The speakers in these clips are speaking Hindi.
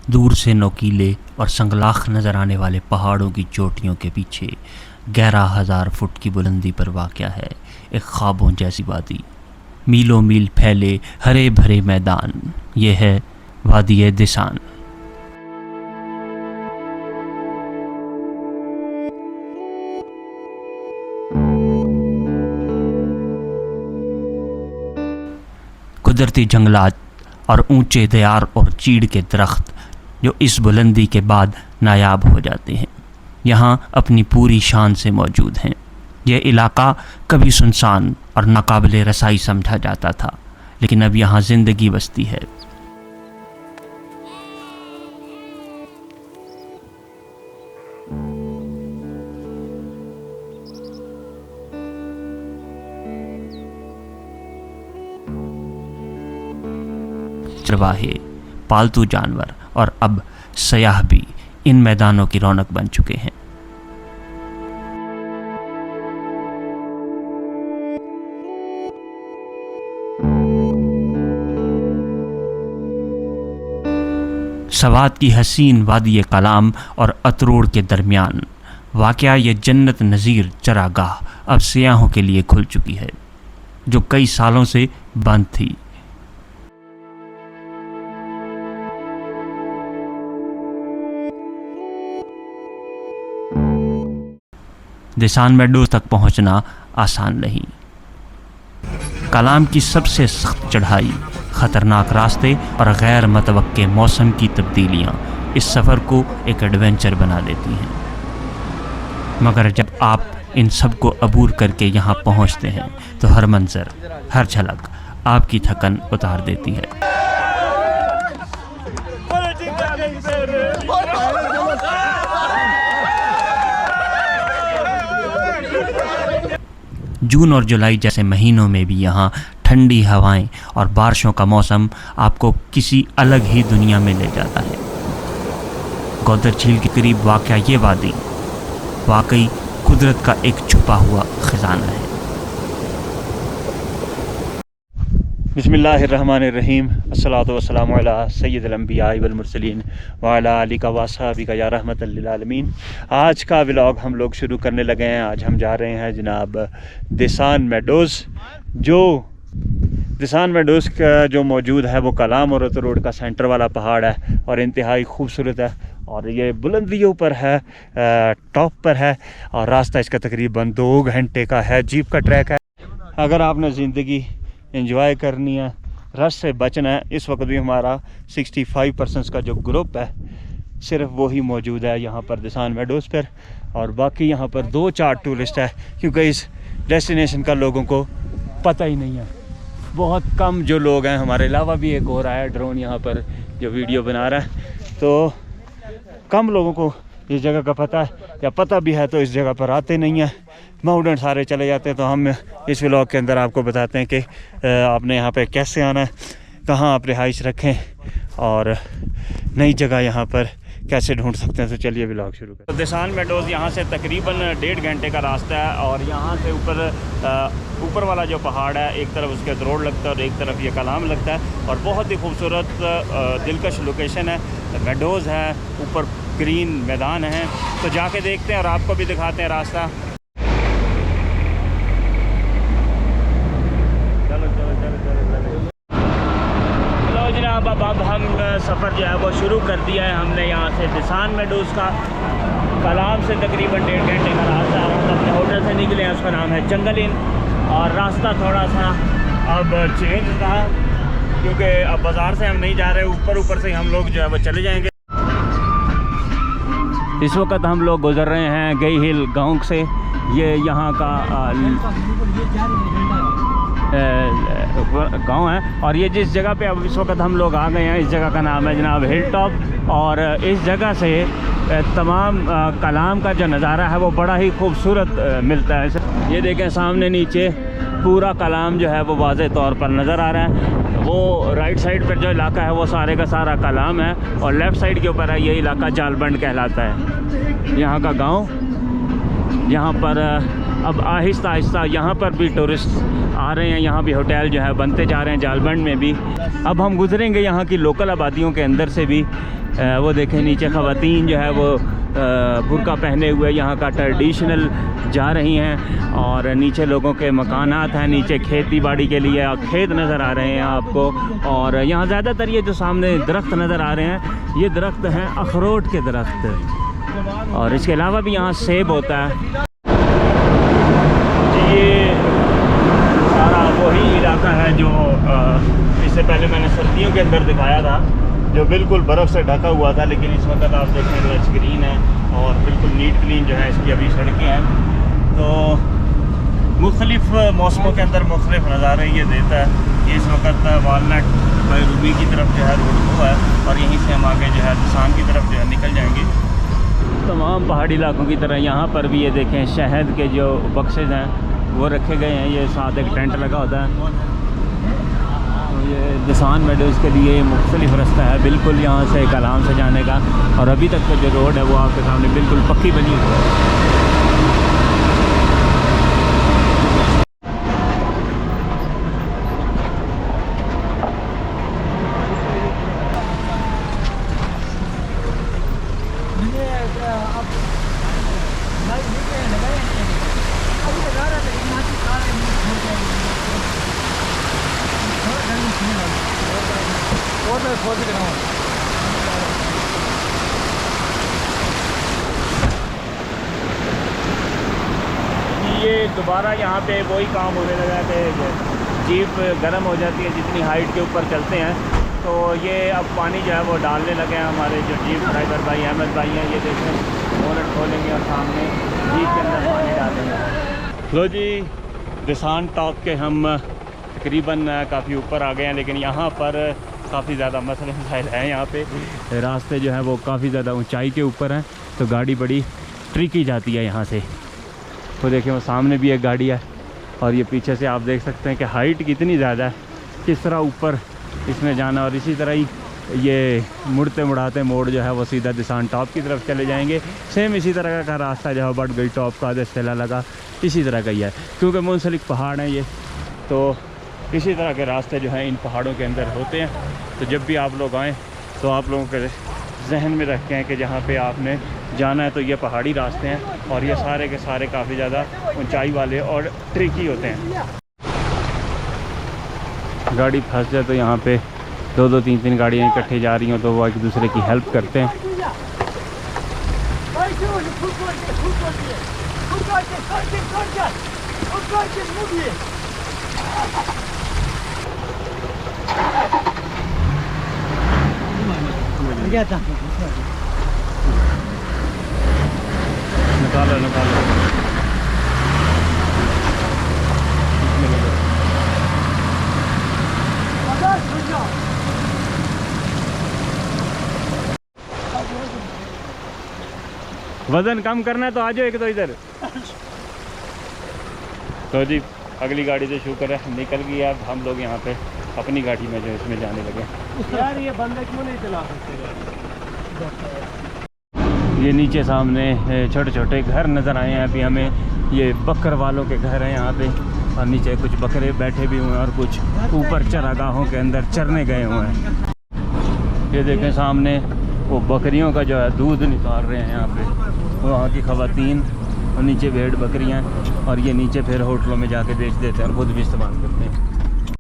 दूर से नोकीले और संगलाख नज़र आने वाले पहाड़ों की चोटियों के पीछे 11,000 फुट की बुलंदी पर वाक़या है एक ख्वाबों जैसी वादी। मीलों मील फैले हरे भरे मैदान, ये है वादी दिसान। कुदरती जंगलात और ऊंचे दयार और चीड़ के दरख्त जो इस बुलंदी के बाद नायाब हो जाते हैं, यहाँ अपनी पूरी शान से मौजूद हैं। यह इलाका कभी सुनसान और नाकाबिले रसाई समझा जाता था, लेकिन अब यहाँ ज़िंदगी बसती है। चरवाहे, पालतू जानवर और अब सयाह भी इन मैदानों की रौनक बन चुके हैं। सवात की हसीन वादी कलाम और अतरोड़ के दरमियान वाक़या ये जन्नत नज़ीर चरागाह अब सयाहों के लिए खुल चुकी है, जो कई सालों से बंद थी। दिसान मेडोज़ तक पहुंचना आसान नहीं। कलाम की सबसे सख्त चढ़ाई, ख़तरनाक रास्ते और गैर मतवक्के मौसम की तब्दीलियाँ इस सफ़र को एक एडवेंचर बना देती हैं। मगर जब आप इन सब को अबूर करके यहाँ पहुँचते हैं तो हर मंज़र, हर झलक आपकी थकन उतार देती है। जून और जुलाई जैसे महीनों में भी यहाँ ठंडी हवाएं और बारिशों का मौसम आपको किसी अलग ही दुनिया में ले जाता है। गौदर झील के करीब वाक़या ये वादी वाकई कुदरत का एक छुपा हुआ खजाना है। बिस्मिल्लाहिर्रहमानिर्रहीम। अस्सलातु वस्सलामु अला सय्यिदिल अंबिया वल मुरसलीन व अला आलिका व अस्हाबिका या रहमतल लिल आलमीन। आज का व्लॉग हम लोग शुरू करने लगे हैं। आज हम जा रहे हैं जनाब दिसान मेडोज़। जो दिसान मेडोज़ का जो मौजूद है वो कलाम और अतरोड़ का सेंटर वाला पहाड़ है और इंतहाई खूबसूरत है और ये बुलंदियों पर है, टॉप पर है और रास्ता इसका तकरीबन 2 घंटे का है। जीप का ट्रैक है। अगर आपने ज़िंदगी एंजॉय करनी है, रश से बचना है, इस वक्त भी हमारा 65% का जो ग्रुप है सिर्फ वही मौजूद है यहाँ पर दिसान मेडोज़ पर, और बाकी यहाँ पर 2-4 टूरिस्ट है क्योंकि इस डेस्टिनेशन का लोगों को पता ही नहीं है। बहुत कम जो लोग हैं, हमारे अलावा भी एक और आया ड्रोन यहाँ पर जो वीडियो बना रहा है, तो कम लोगों को इस जगह का पता है, या पता भी है तो इस जगह पर आते नहीं हैं। माउंटेन सारे चले जाते हैं। तो हम इस व्लॉग के अंदर आपको बताते हैं कि आपने यहाँ पे कैसे आना है, कहाँ आप रिहाइश रखें और नई जगह यहाँ पर कैसे ढूंढ सकते हैं। तो चलिए व्लॉग शुरू करें। तो दिसान मेडोज़ यहाँ से तकरीबन 1.5 घंटे का रास्ता है और यहाँ से ऊपर वाला जो पहाड़ है, एक तरफ उसके अतरोड़ लगता है और एक तरफ ये कलाम लगता है और बहुत ही खूबसूरत दिलकश लोकेशन है। मेडोज़ है, ऊपर ग्रीन मैदान है, तो जाके देखते हैं और आपको भी दिखाते हैं रास्ता। चलो जनाब, अब हम सफ़र जो है वो शुरू कर दिया है हमने यहाँ से दिसान मेडोज़ का। कलाम से तकरीबन 1.5 घंटे का रास्ता है। हम अपने होटल से निकले हैं, उसका नाम है जंगल इन, और रास्ता थोड़ा सा अब चेंज था क्योंकि अब बाज़ार से हम नहीं जा रहे, ऊपर से हम लोग जो है वो चले जाएंगे। इस वक्त हम लोग गुज़र रहे हैं गई हिल गांव से। ये यहाँ का गांव है और ये जिस जगह पे अब इस वक्त हम लोग आ गए हैं, इस जगह का नाम है जनाब हिल टॉप। और इस जगह से तमाम कलाम का जो नज़ारा है वो बड़ा ही खूबसूरत मिलता है। ये देखें सामने नीचे पूरा कलाम जो है वो वाज़े तौर पर नज़र आ रहा है। वो राइट साइड पर जो इलाका है वो सारे का सारा कलाम है और लेफ़्ट साइड के ऊपर है ये इलाका जालबंद कहलाता है। यहाँ का गांव, यहाँ पर अब आहिस्ता आहिस्ता यहाँ पर भी टूरिस्ट आ रहे हैं, यहाँ भी होटल जो है बनते जा रहे हैं, जालबंद में भी। अब हम गुजरेंगे यहाँ की लोकल आबादियों के अंदर से भी। वो देखें नीचे ख़वातीन जो है वो बुर्का पहने हुए यहाँ का ट्रेडिशनल जा रही हैं, और नीचे लोगों के मकानात हैं, नीचे खेती बाड़ी के लिए खेत नज़र आ रहे हैं आपको। और यहाँ ज़्यादातर ये जो सामने दरख्त नज़र आ रहे हैं, ये दरख्त हैं अखरोट के दरख्त, और इसके अलावा भी यहाँ सेब होता है। ये सारा वही इलाका है जो इससे पहले मैंने सर्दियों के अंदर दिखाया था, जो बिल्कुल बर्फ़ से ढका हुआ था, लेकिन इस वक्त आप देखें तो लच ग्रीन है और बिल्कुल नीट क्लीन जो है इसकी अभी सड़कें हैं। तो मुख्तलिफ़ मौसमों के अंदर मुख्तलिफ नज़ारे ये देता है। इस वक्त वालनट रूबी की तरफ जो है रोड हुआ है, और यहीं से हम आगे जो है दिसान की तरफ जो है निकल जाएंगे। तमाम पहाड़ी इलाकों की तरह यहाँ पर भी ये देखें शहद के जो बक्सेज हैं वो रखे गए हैं, ये साथ एक टेंट लगा होता है। ये दिसान मेडोज़ के लिए मुख्तलिफ रास्ता है बिल्कुल यहाँ से कलाम से जाने का, और अभी तक का जो रोड है वो आपके सामने बिल्कुल पक्की बनी हुई है। ये दोबारा यहाँ पे वही काम होने लगा है कि जीप गर्म हो जाती है जितनी हाइट के ऊपर चलते हैं, तो ये अब पानी जो है वो डालने लगे हैं। हमारे जो जीप ड्राइवर भाई अहमद भाई हैं, ये देखें बोनट खोलेंगे और सामने जीप के अंदर पानी डालेंगे। लो जी, दिसान टॉप के हम तकरीबन काफ़ी ऊपर आ गए हैं, लेकिन यहाँ पर काफ़ी ज़्यादा मसले मसाइल हैं। यहाँ पे रास्ते जो है वो काफ़ी ज़्यादा ऊंचाई के ऊपर हैं, तो गाड़ी बड़ी ट्रिकी जाती है यहाँ से। तो देखें वो सामने भी एक गाड़ी है, और ये पीछे से आप देख सकते हैं कि हाइट कितनी ज़्यादा है, किस तरह ऊपर इसमें जाना। और इसी तरह ही ये मुड़ते मुड़ाते मोड़ जो है वो सीधा दिसान टॉप की तरफ चले जाएंगे। सेम इसी तरह का रास्ता जो है बढ़ गई टॉप का दस्तेला लगा इसी तरह का ही है, क्योंकि मुंसलिक पहाड़ हैं ये, तो इसी तरह के रास्ते जो हैं इन पहाड़ों के अंदर होते हैं। तो जब भी आप लोग आएँ तो आप लोगों के जहन में रखें कि जहाँ पे आपने जाना है तो ये पहाड़ी रास्ते हैं, और ये सारे के सारे काफ़ी ज़्यादा ऊंचाई वाले और ट्रिकी होते हैं। गाड़ी फंस जाए तो यहाँ पे दो दो तीन तीन गाड़ियाँ इकट्ठे जा रही हों तो वो एक दूसरे की हेल्प करते हैं। निकालो निकालो। वजन कम करना है तो आ जाओ एक तो इधर। तो जी अगली गाड़ी से शुक्र है निकल गई। अब हम लोग यहाँ पे अपनी गाड़ी में जो इसमें जाने लगे। यार ये बंदे क्यों नहीं चला सकते? ये नीचे सामने छोटे छोटे घर नज़र आए हैं अभी हमें, ये बकर वालों के घर हैं यहाँ पे, और नीचे कुछ बकरे बैठे भी हुए हैं और कुछ ऊपर चरागाहों के अंदर चरने गए हुए हैं। ये देखें सामने वो बकरियों का जो है दूध निकाल रहे हैं यहाँ पे, वहाँ की ख़वातीन, और नीचे भेड़ बकरियाँ, और ये नीचे फिर होटलों में जाके बेच देते हैं और खुद भी इस्तेमाल करते हैं।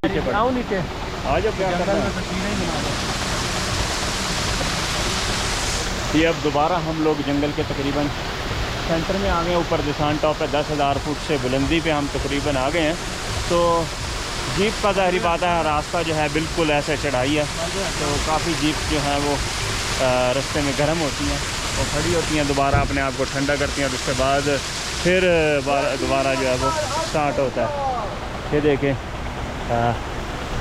नीचे आ जाओ क्या करना है। ये अब दोबारा हम लोग जंगल के तकरीबन सेंटर में आ गए। ऊपर दिसान टॉप है, 10,000 फुट से बुलंदी पे हम तकरीबन आ गए हैं। तो जीप का ज़ाहिर बात है रास्ता जो है बिल्कुल ऐसे चढ़ाई है, तो काफ़ी जीप जो है वो रास्ते में गर्म होती हैं और खड़ी होती हैं, दोबारा अपने आप को ठंडा करती हैं, और उसके बाद फिर दोबारा जो है वो स्टार्ट होता है। ये देखें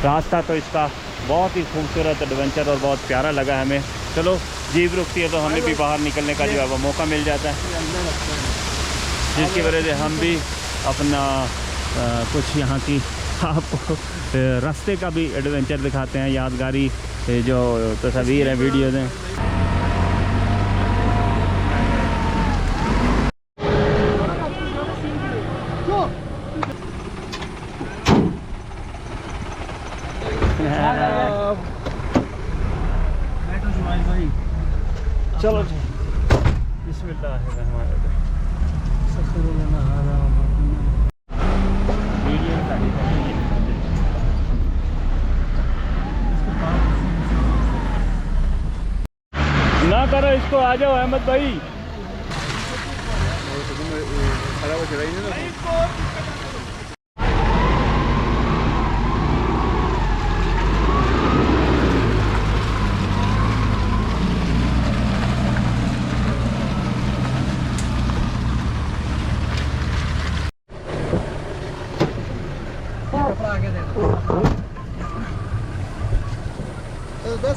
रास्ता तो इसका बहुत ही खूबसूरत एडवेंचर और बहुत प्यारा लगा हमें। चलो जीप रुकती है तो हमें भी बाहर निकलने का जो है वो मौका मिल जाता है, जिसकी वजह से हम भी अपना कुछ यहाँ की आपको रास्ते का भी एडवेंचर दिखाते हैं, यादगारी जो तस्वीर है वीडियोज़ हैं। चलो जी बिस्मिल्लाहिर्रहमानिर्रहीम। ना करो इसको, आ जाओ अहमद भाई।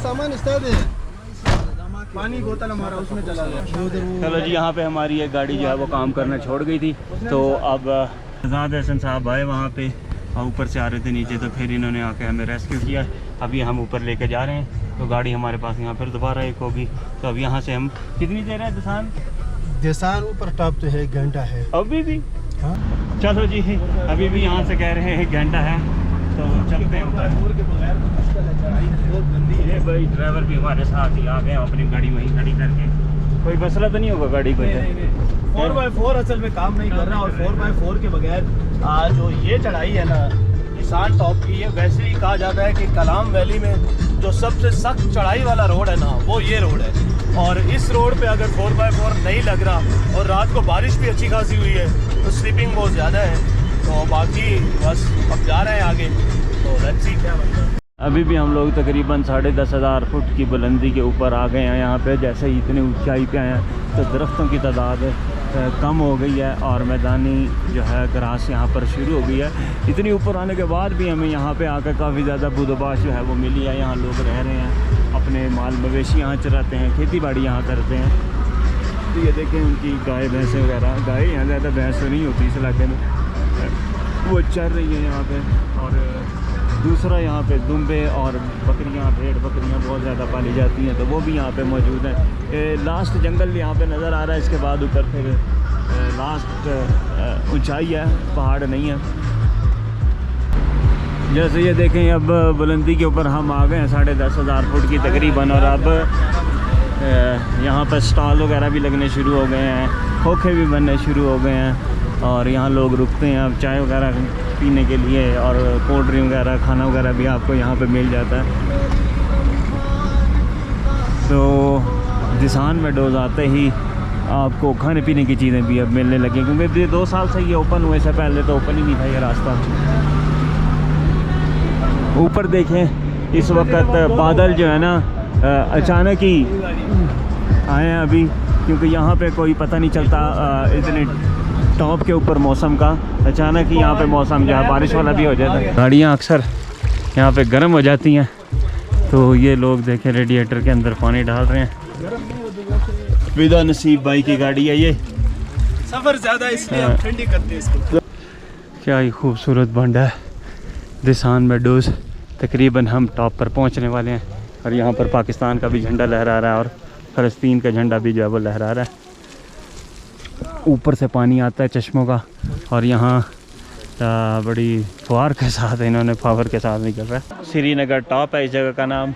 सामान पानी बोतल हमारा उसमें चला गया। चलो जी, यहाँ पे हमारी एक गाड़ी जो है वो काम करना छोड़ गई थी, तो अब आज़ाद हसन साहब आए वहाँ पे और ऊपर से आ रहे थे नीचे, तो फिर इन्होंने आके हमें रेस्क्यू किया। अभी हम ऊपर लेके जा रहे हैं, तो गाड़ी हमारे पास यहाँ फिर दोबारा एक होगी। तो अब यहाँ से हम कितनी देर है देसान ऊपर टॉप तो है, 1 घंटा है अभी भी। हाँ? चलो जी, अभी भी यहाँ से कह रहे हैं 1 घंटा है, तो चलते हैं ऊपर। ये भाई ड्राइवर भी हमारे साथ ही आ गए, अपनी गाड़ी वहीं खड़ी करके। कोई मसला तो नहीं होगा गाड़ी को? 4x4 असल में काम नहीं कर रहा, और 4x4 के बगैर जो ये चढ़ाई है ना निशान टॉप की, ये वैसे ही कहा जाता है कि कलाम वैली में जो सबसे सख्त चढ़ाई वाला रोड है ना, वो ये रोड है। और इस रोड पे अगर 4x4 नहीं लग रहा और रात को बारिश भी अच्छी खासी हुई है तो स्लिपिंग बहुत ज़्यादा है। तो बाकी बस अब जा रहे हैं आगे, तो लेट्स सी क्या बनता है। अभी भी हम लोग तकरीबन 10,500 फुट की बुलंदी के ऊपर आ गए हैं। यहाँ पे जैसे ही इतनी ऊंचाई पे आए हैं तो दरख्तों की तादाद कम हो गई है और मैदानी जो है ग्रास यहाँ पर शुरू हो गई है। इतनी ऊपर आने के बाद भी हमें यहाँ पे आकर काफ़ी ज़्यादा बुदोबाश जो है वो मिली है। यहाँ लोग रह रहे हैं, अपने माल मवेशी यहाँ चराते हैं, खेती बाड़ी यहाँ करते हैं। तो ये देखें उनकी गाय भैंसें वगैरह, गाय यहाँ ज़्यादा भैंस नहीं होती इस इलाके में, वो चर रही है यहाँ पर। और दूसरा यहाँ पे दुम्बे और बकरियाँ, भेड़ बकरियाँ बहुत ज़्यादा पाली जाती हैं, तो वो भी यहाँ पे मौजूद हैं। लास्ट जंगल यहाँ पे नज़र आ रहा है, इसके बाद ऊपर फिर लास्ट ऊंचाई है, पहाड़ नहीं है। जैसे ये देखें, अब बुलंदी के ऊपर हम आ गए हैं 10,500 फुट की तकरीबन, और अब यहाँ पर स्टॉल वगैरह भी लगने शुरू हो गए हैं, खोखे भी बनने शुरू हो गए हैं, और यहाँ लोग रुकते हैं अब चाय वगैरह पीने के लिए, और कोल्ड ड्रिंक वगैरह, खाना वगैरह भी आपको यहाँ पे मिल जाता है। तो दिसान में डोज आते ही आपको खाने पीने की चीज़ें भी अब मिलने लगी, क्योंकि ये 2 साल से ये ओपन हुए, से पहले तो ओपन ही नहीं था ये रास्ता। ऊपर देखें, इस वक्त बादल जो है ना अचानक ही आए हैं अभी, क्योंकि यहाँ पे कोई पता नहीं चलता इतने टॉप के ऊपर मौसम का। अचानक ही यहाँ पे मौसम जो है बारिश वाला भी हो जाता है। गाड़ियाँ अक्सर यहाँ पे गर्म हो जाती हैं, तो ये लोग देखें रेडिएटर के अंदर पानी डाल रहे हैं। विदा नसीब भाई की गाड़ी है ये, सफ़र ज़्यादा इसलिए हम ठंडी करते हैं इसको। क्या ही खूबसूरत बंड है दिसान में डोज। तकरीबन हम टॉप पर पहुँचने वाले हैं, और यहाँ पर पाकिस्तान का भी झंडा लहरा रहा है और फ़लस्तीन का झंडा भी जो है वो लहरा रहा है। ऊपर से पानी आता है चश्मों का, और यहाँ बड़ी फुहार के साथ इन्होंने पावर के साथ निकल रहा है। श्रीनगर टॉप है इस जगह का नाम,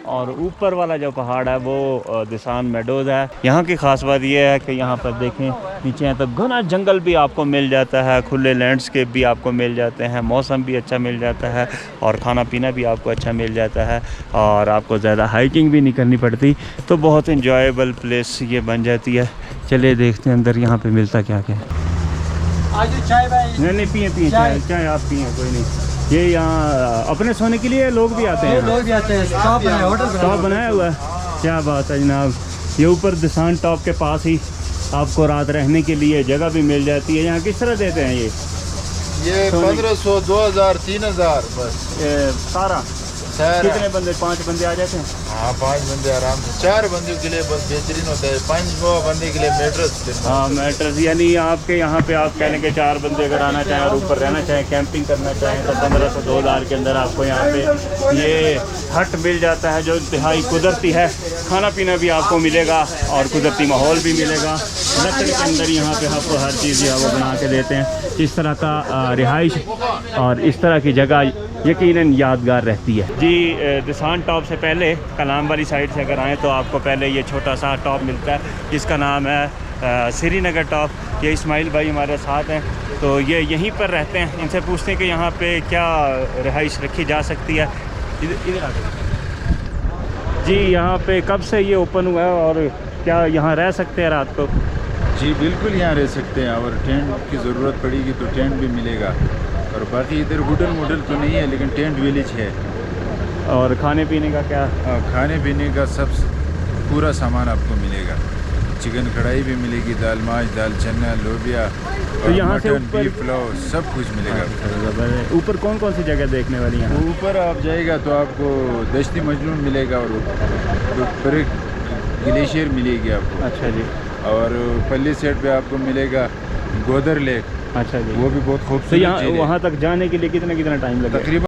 और ऊपर वाला जो पहाड़ है वो दिसान मेडोज़ है। यहाँ की ख़ास बात यह है कि यहाँ पर देखें नीचे हैं तो घना जंगल भी आपको मिल जाता है, खुले लैंडस्केप भी आपको मिल जाते हैं, मौसम भी अच्छा मिल जाता है, और खाना पीना भी आपको अच्छा मिल जाता है, और आपको ज़्यादा हाइकिंग भी नहीं करनी पड़ती। तो बहुत इंजॉयबल प्लेस ये बन जाती है। चलिए देखते हैं अंदर यहाँ पे मिलता क्या क्या है। चाय भाई? नहीं पिए चाय आप पिए, कोई नहीं। ये यहाँ अपने सोने के लिए लोग भी आते हैं, लोग भी आते हैं, स्टॉप बनाया हुआ है। क्या बात है जनाब। ये ऊपर दिसान टॉप के पास ही आपको रात रहने के लिए जगह भी मिल जाती है। यहाँ किस तरह देते हैं ये 1500, 2000, 3000 बस सारा? कितने बंदे? 5 बंदे आ जाते हैं? हाँ 5 बंदे आराम से। 4 बंदों के लिए बस बेहतरीन होता है, 5 बंदे के लिए मैट्रेस। हाँ मैट्रेस, यानी आपके यहाँ पे आप कहने के 4 बंदे अगर आना चाहें और ऊपर रहना चाहें, कैंपिंग करना चाहें, तो 1500 2000 के अंदर आपको यहाँ पे ये हट मिल जाता है, जो इंतहाई कुदरती है। खाना पीना भी आपको मिलेगा और कुदरती माहौल भी मिलेगा। लकड़ी के अंदर यहाँ पे आपको हर चीज़ जो है वो बना के देते हैं। इस तरह का रिहाइश और इस तरह की जगह यकीनन यादगार रहती है जी। दिसान टॉप से पहले कलाम वाली साइड से अगर आएँ तो आपको पहले ये छोटा सा टॉप मिलता है जिसका नाम है श्रीनगर टॉप। ये इस्माइल भाई हमारे साथ हैं, तो ये यहीं पर रहते हैं। इनसे पूछते हैं कि यहाँ पे क्या रिहाइश रखी जा सकती है। इधर आ गए जी। यहाँ पे कब से ये ओपन हुआ है और क्या यहाँ रह सकते हैं रात को? जी बिल्कुल यहाँ रह सकते हैं, और टेंट की ज़रूरत पड़ेगी तो टेंट भी मिलेगा। और बाकी इधर होटल तो नहीं है, लेकिन टेंट विलेज है। और खाने पीने का क्या? खाने पीने का सब पूरा सामान आपको मिलेगा। चिकन कढ़ाई भी मिलेगी, दाल माश, दाल चना, लोबिया, तो यहाँ से मटन, ऊपर बीफ पुलाव सब कुछ मिलेगा। ऊपर कौन कौन सी जगह देखने वाली हैं? ऊपर आप जाएगा तो आपको दश्ती मजनून मिलेगा, और ऊपर एक ग्लेशियर मिलेगी आपको। अच्छा जी। और पल्ली साइड पे आपको मिलेगा गोदर लेक। अच्छा जी। वो भी बहुत तो खूबसूरत यहाँ झील है। वहाँ तक जाने के लिए कितना टाइम लगेगा? तकरीबन